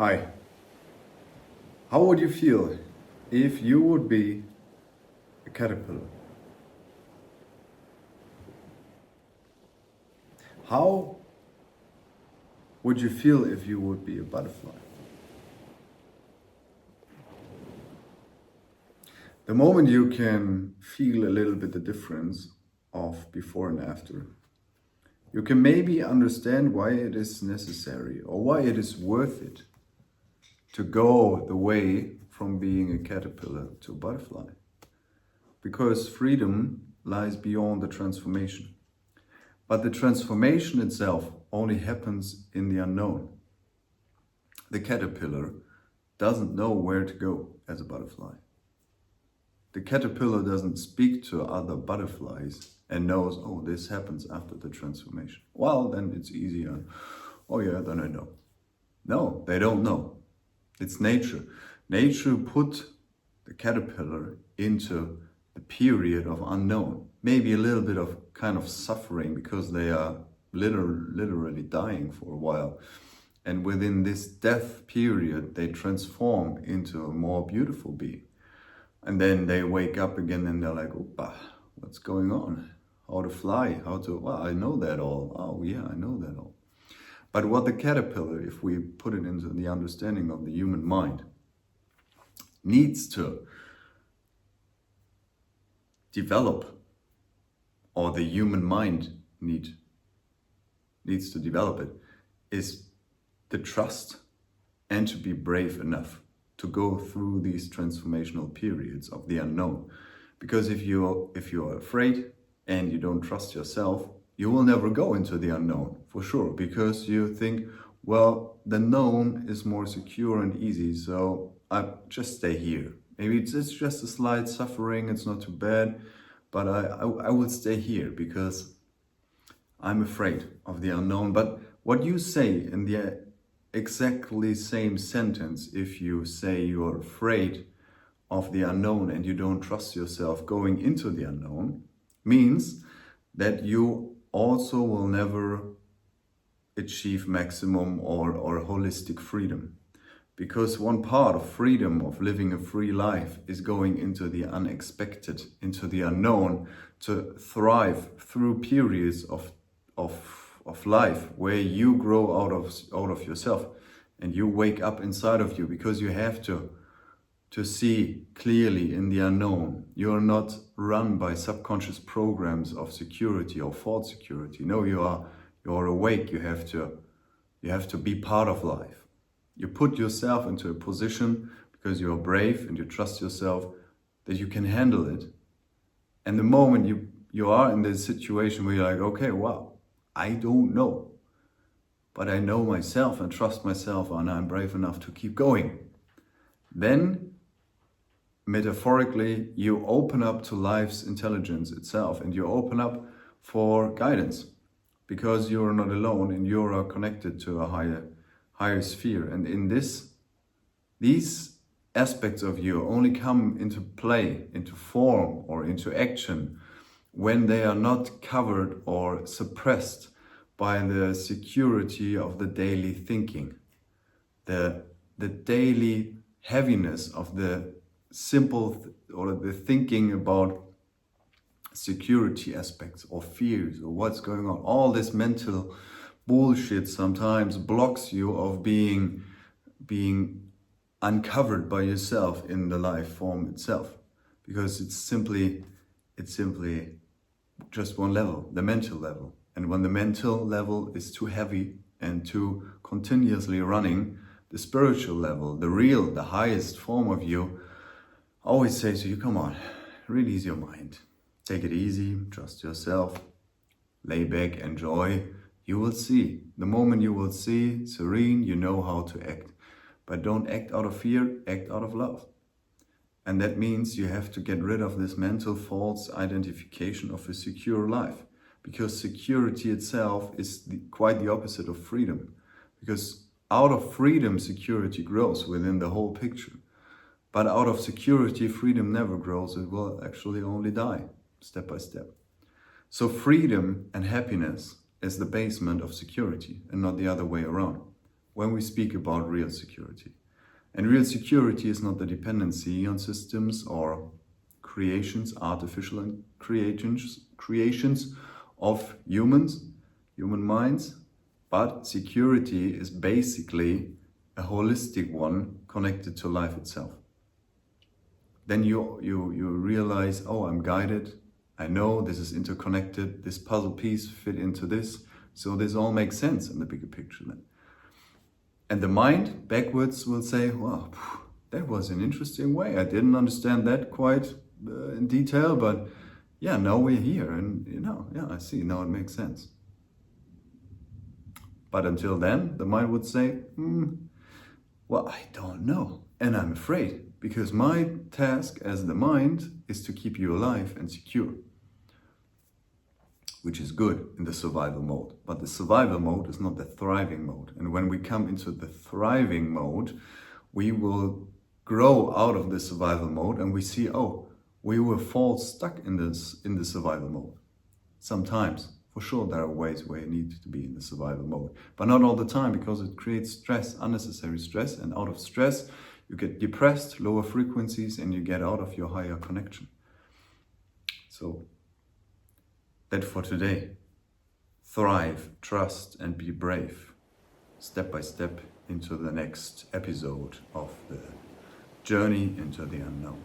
Hi. How would you feel if you would be a caterpillar? How would you feel if you would be a butterfly? The moment you can feel a little bit the difference of before and after, you can maybe understand why it is necessary or why it is worth it to go the way from being a caterpillar to a butterfly. Because freedom lies beyond the transformation. But the transformation itself only happens in the unknown. The caterpillar doesn't know where to go as a butterfly. The caterpillar doesn't speak to other butterflies and knows, oh, this happens after the transformation. Well, then it's easier. Oh yeah, then I know. No, they don't know. It's nature. Nature put the caterpillar into the period of unknown. Maybe a little bit of kind of suffering because they are literally dying for a while. And within this death period, they transform into a more beautiful being. And then they wake up again and they're like, Opa, what's going on? How to fly, well, I know that all. Oh yeah, I know that all. But what the caterpillar, if we put it into the understanding of the human mind, needs to develop, or the human mind needs to develop it, is the trust and to be brave enough to go through these transformational periods of the unknown. Because if you're afraid and you don't trust yourself, you will never go into the unknown, for sure, because you think, well, the known is more secure and easy, so I just stay here. Maybe it's just a slight suffering, it's not too bad, but I will stay here because I'm afraid of the unknown. But what you say in the exactly same sentence, if you say you're afraid of the unknown and you don't trust yourself going into the unknown, means that you also will never achieve maximum or holistic freedom. Because one part of freedom, of living a free life, is going into the unexpected, into the unknown, to thrive through periods of life where you grow out of yourself and you wake up inside of you, because you have to see clearly in the unknown. You're not run by subconscious programs of security or false security. No, you're awake. You have to be part of life. You put yourself into a position because you're brave and you trust yourself that you can handle it. And the moment you are in this situation where you're like, okay, wow, I don't know, but I know myself and trust myself and I'm brave enough to keep going, then metaphorically, you open up to life's intelligence itself and you open up for guidance, because you're not alone and you are connected to a higher sphere. And in these aspects of you only come into play, into form or into action when they are not covered or suppressed by the security of the daily thinking, the daily heaviness of the simple or the thinking about security aspects or fears or what's going on. All this mental bullshit sometimes blocks you of being uncovered by yourself in the life form itself, because it's simply just one level, the mental level. And when the mental level is too heavy and too continuously running, the spiritual level, the real, the highest form of you, always says to you, come on, release your mind. Take it easy, trust yourself, lay back, enjoy. You will see. The moment you will see serene, you know how to act. But don't act out of fear, act out of love. And that means you have to get rid of this mental false identification of a secure life. Because security itself is quite the opposite of freedom. Because out of freedom, security grows within the whole picture. But out of security, freedom never grows. It will actually only die, step by step. So freedom and happiness is the basement of security and not the other way around. when we speak about real security. And real security is not the dependency on systems or creations, artificial creations of humans, human minds, but security is basically a holistic one connected to life itself. Then you realize, oh, I'm guided, I know this is interconnected, this puzzle piece fit into this, so this all makes sense in the bigger picture then. And the mind backwards will say, wow, that was an interesting way. I didn't understand that quite in detail, but yeah, now we're here and yeah, I see, now it makes sense. But until then, the mind would say, well, I don't know. And I'm afraid, because my task as the mind is to keep you alive and secure, which is good in the survival mode. But the survival mode is not the thriving mode. And when we come into the thriving mode, we will grow out of the survival mode and we see, oh, we will fall stuck in the survival mode. Sometimes, for sure, there are ways where you need to be in the survival mode, but not all the time, because it creates stress, unnecessary stress, and out of stress, you get depressed, lower frequencies, and you get out of your higher connection. So, that for today. Thrive, trust, and be brave, step by step into the next episode of the journey into the unknown.